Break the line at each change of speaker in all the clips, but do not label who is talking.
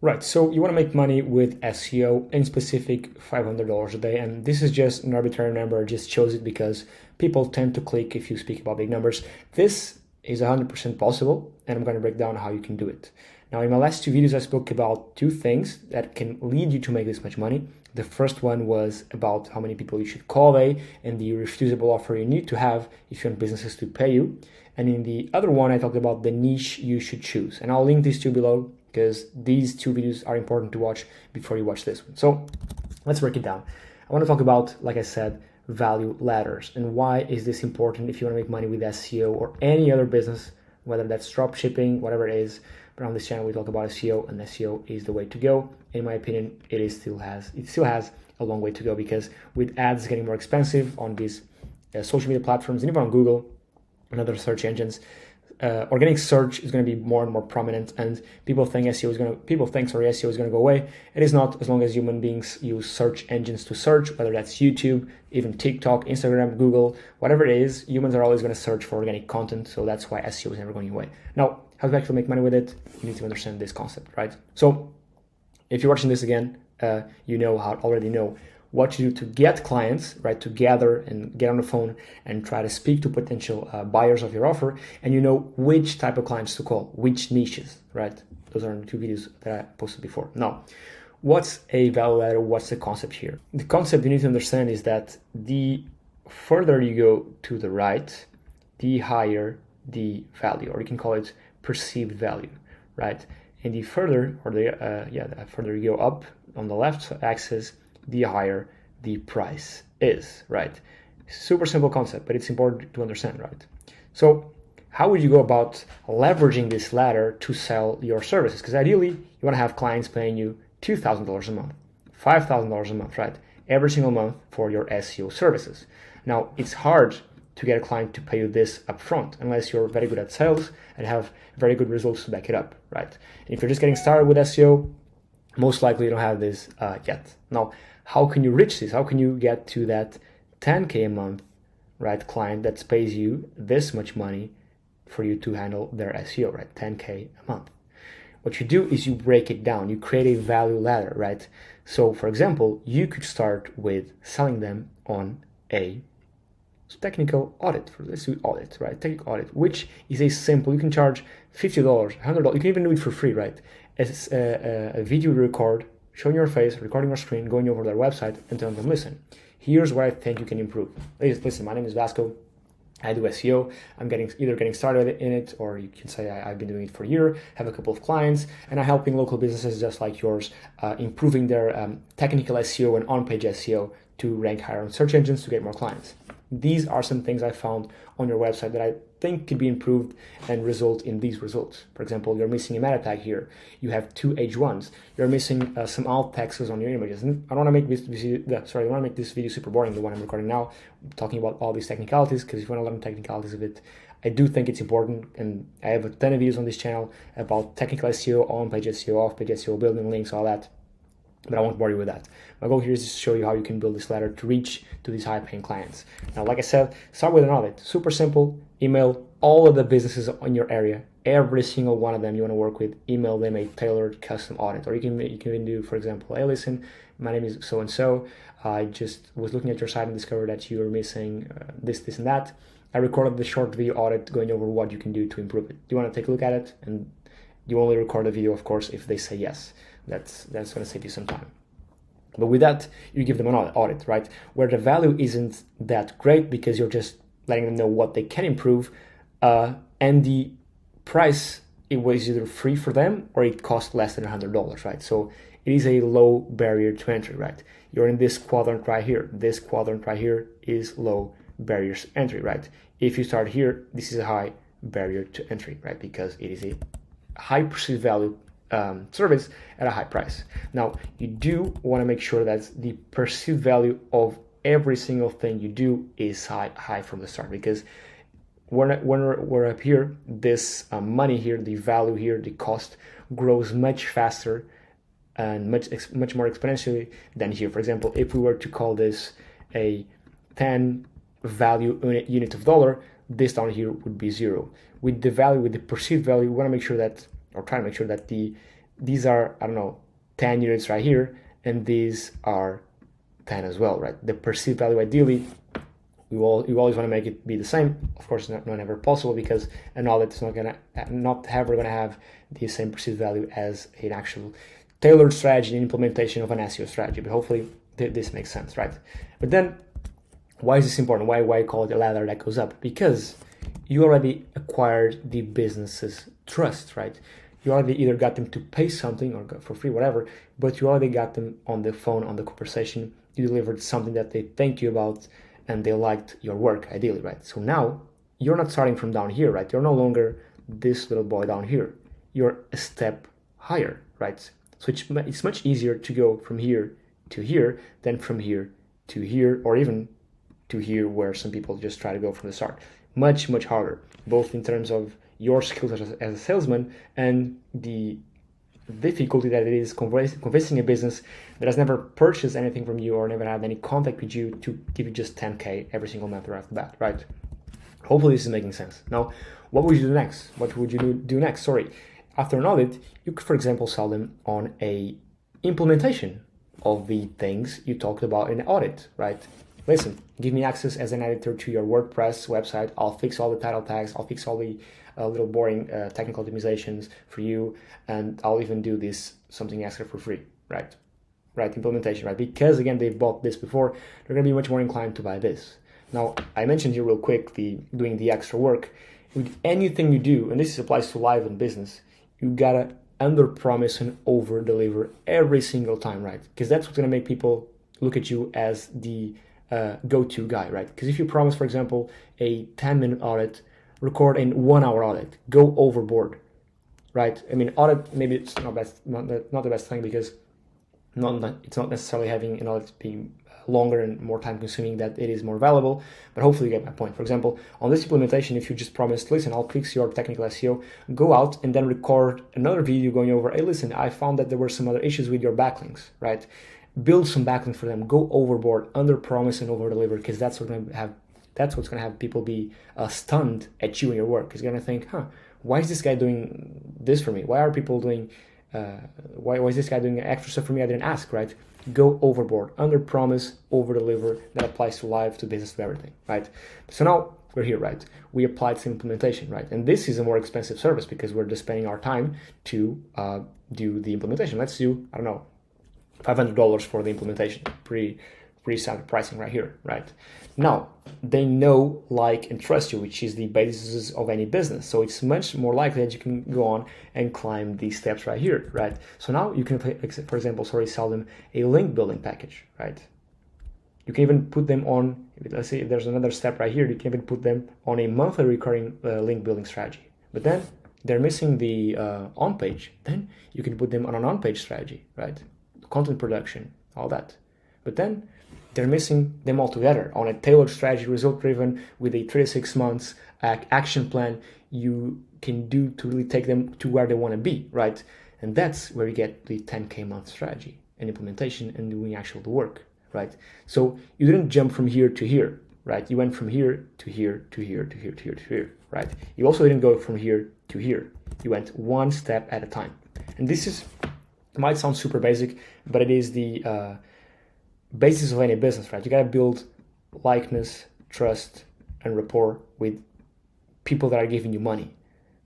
Right, so you want to make money with SEO, in specific $500 a day, and this is just an arbitrary number. I just chose it because people tend to click if you speak about big numbers. This is 100% possible, and I'm going to break down how you can do it. Now, in my last two videos, I spoke about two things that can lead you to make this much money. The first one was about how many people you should call and the irrefutable offer you need to have if you want businesses to pay you. And in the other one, I talked about the niche you should choose. And I'll link these two below because these two videos are important to watch before you watch this one. So let's break it down. I want to talk about, like I said, value ladders and why is this important if you want to make money with SEO or any other business, whether that's drop shipping, whatever it is. But on this channel, we talk about SEO, and SEO is the way to go. In my opinion, it still has a long way to go, because with ads getting more expensive on these social media platforms and even on Google and other search engines, organic search is going to be more and more prominent, and people think SEO is going to go away. It is not, as long as human beings use search engines to search, whether that's YouTube, even TikTok, Instagram, Google, whatever it is. Humans are always going to search for organic content, so that's why SEO is never going away. Now, how to actually make money with it, you need to understand this concept, right? So if you're watching this again, you already know what to do to get clients, right? To gather and get on the phone and try to speak to potential buyers of your offer, and you know which type of clients to call, which niches, right? Those are the two videos that I posted before. Now, what's a value ladder? What's the concept here? The concept you need to understand is that the further you go to the right, the higher the value, or you can call it perceived value, right? And the further, the further you go up on the left axis, the higher the price is, right? Super simple concept, but it's important to understand, right? So how would you go about leveraging this ladder to sell your services? Because ideally, you want to have clients paying you $2,000 a month, $5,000 a month, right? Every single month for your SEO services. Now, it's hard to get a client to pay you this upfront unless you're very good at sales and have very good results to back it up, right? And if you're just getting started with SEO, most likely you don't have this yet. Now, how can you reach this? How can you get to that 10K a month, right, client that pays you this much money for you to handle their SEO, right? 10K a month. What you do is you break it down. You create a value ladder, right? So, for example, you could start with selling them on a technical audit. Let's do audit, right? Technical audit, which is a simple, you can charge $50, $100. You can even do it for free, right? It's a video you record, showing your face, recording your screen, going over their website and telling them, listen, here's what I think you can improve. Listen, my name is Vasco. I do SEO. I'm either getting started in it, or you can say I've been doing it for a year, have a couple of clients, and I'm helping local businesses just like yours, improving their technical SEO and on-page SEO to rank higher on search engines to get more clients. These are some things I found on your website that I think could be improved and result in these results. For example, you're missing a meta tag here. You have two H1s. You're missing some alt texts on your images. And I don't want to make this video super boring, the one I'm recording now, talking about all these technicalities, because if you want to learn technicalities of it, I do think it's important, and I have a ton of videos on this channel about technical SEO, on-page SEO, off-page SEO, building links, all that. But I won't bore you with that. My goal here is to show you how you can build this ladder to reach to these high-paying clients. Now, like I said, start with an audit. Super simple. Email all of the businesses in your area, every single one of them you want to work with. Email them a tailored custom audit. Or you can even do, for example, hey, listen, my name is so-and-so. I just was looking at your site and discovered that you were missing this, and that. I recorded the short video audit going over what you can do to improve it. Do you want to take a look at it? And you only record the video, of course, if they say yes. That's going to save you some time. But with that, you give them an audit, right? Where the value isn't that great because you're just letting them know what they can improve. And the price, it was either free for them or it cost less than $100, right? So it is a low barrier to entry, right? You're in this quadrant right here. This quadrant right here is low barriers to entry, right? If you start here, this is a high barrier to entry, right? Because it is a high perceived value service at a high price. Now, you do want to make sure that the perceived value of every single thing you do is high from the start, because when we're up here, this money here, the value here, the cost grows much faster and much more exponentially than here. For example, if we were to call this a 10 value unit of dollar, this down here would be 0. With the perceived value, we want to make sure that, or try to make sure that the these are, I don't know, 10 units right here, and these are 10 as well, right? The perceived value, ideally, you always want to make it be the same. Of course, not ever possible, because an audit is not ever gonna have the same perceived value as an actual tailored strategy and implementation of an SEO strategy. But hopefully this makes sense, right? But then, why is this important? Why call it a ladder that goes up? Because you already acquired the business's trust, right? You already either got them to pay something or for free, whatever, but you already got them on the phone, on the conversation. You delivered something that they thank you about, and they liked your work, ideally, right? So now you're not starting from down here, right? You're no longer this little boy down here. You're a step higher, right? So it's much easier to go from here to here than from here to here, or even to here, where some people just try to go from the start. Much, much harder, both in terms of your skills as a salesman and the difficulty that it is convincing a business that has never purchased anything from you or never had any contact with you to give you just 10K every single month right off the bat, right? Hopefully this is making sense. Now, what would you do next? What would you do next? After an audit, you could, for example, sell them on a implementation of the things you talked about in the audit, right? Listen, give me access as an editor to your WordPress website. I'll fix all the title tags. I'll fix all the little boring technical optimizations for you, and I'll even do this something extra for free, right? Right, implementation, right? Because again, they've bought this before, they're gonna be much more inclined to buy this. Now, I mentioned here real quick doing the extra work. With anything you do, and this applies to live and business, you gotta under promise and over deliver every single time, right? Because that's what's gonna make people look at you as the go-to guy, right? Because if you promise, for example, a 10-minute audit, record a 1-hour audit, go overboard, right? I mean, audit, maybe it's not the best thing, because it's not necessarily having an audit being longer and more time consuming that it is more valuable, but hopefully you get my point. For example, on this implementation, if you just promised, listen, I'll fix your technical SEO, go out and then record another video going over, hey, listen, I found that there were some other issues with your backlinks, right? Build some backlinks for them, go overboard, under promise and over deliver, because that's what's going to have people be stunned at you and your work. It's going to think, why is this guy doing this for me? Why are people doing, why is this guy doing extra stuff for me I didn't ask, right? Go overboard, under promise, over deliver. That applies to live, to business, to everything, right? So now we're here, right? We applied some implementation, right? And this is a more expensive service because we're just spending our time to do the implementation. Let's do, I don't know, $500 for the implementation. Pretty standard pricing right here, right? Now, they know, like, and trust you, which is the basis of any business. So it's much more likely that you can go on and climb these steps right here, right? So now you can, for example, sell them a link building package, right? You can even put them on, let's say there's another step right here, you can even put them on a monthly recurring link building strategy. But then they're missing the on-page. Then you can put them on an on-page strategy, right? Content production, all that. But then they're missing them altogether on a tailored strategy, result-driven, with a 3 to 6 months action plan you can do to really take them to where they want to be, right? And that's where you get the 10K month strategy and implementation and doing actual work, right? So you didn't jump from here to here, right? You went from here to here to here to here to here to here, right? You also didn't go from here to here. You went one step at a time. And this might sound super basic, but it is the basis of any business, right? You gotta build likeness, trust, and rapport with people that are giving you money.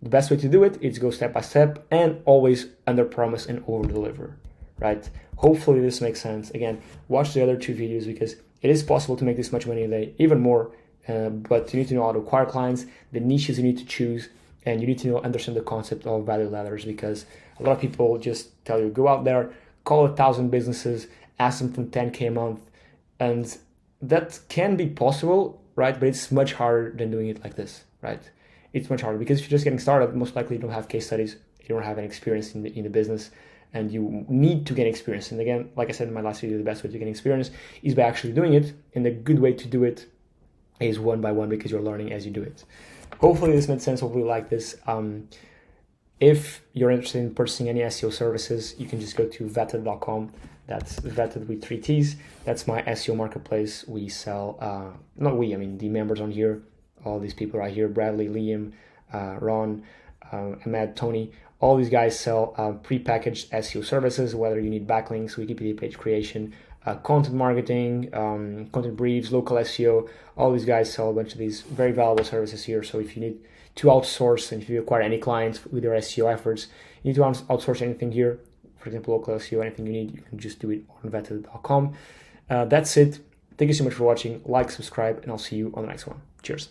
The best way to do it is go step by step and always under promise and over deliver, right? Hopefully this makes sense. Again, watch the other 2 videos because it is possible to make this much money a day, even more, but you need to know how to acquire clients, the niches you need to choose, and you need to understand the concept of value ladders, because a lot of people just tell you, go out there, call 1,000 businesses, ask them for 10K a month, and that can be possible, right? But it's much harder than doing it like this, right? It's much harder because if you're just getting started, most likely you don't have case studies, you don't have any experience in the business, and you need to gain experience. And again, like I said in my last video, the best way to gain experience is by actually doing it, and the good way to do it is one by one because you're learning as you do it. Hopefully this made sense. Hopefully you like this. If you're interested in purchasing any SEO services, you can just go to vetted.com. That's vetted with 3 T's. That's my SEO marketplace. We sell, the members on here, all these people right here, Bradley, Liam, Ron, Ahmed, Tony, All these guys sell pre-packaged SEO services, whether you need backlinks, Wikipedia page creation, content marketing, content briefs, local SEO. All these guys sell a bunch of these very valuable services here. So if you need to outsource, and if you acquire any clients with your SEO efforts, you need to outsource anything here, for example, local SEO, anything you need, you can just do it on vetted.com. That's it. Thank you so much for watching. Like, subscribe, and I'll see you on the next one. Cheers.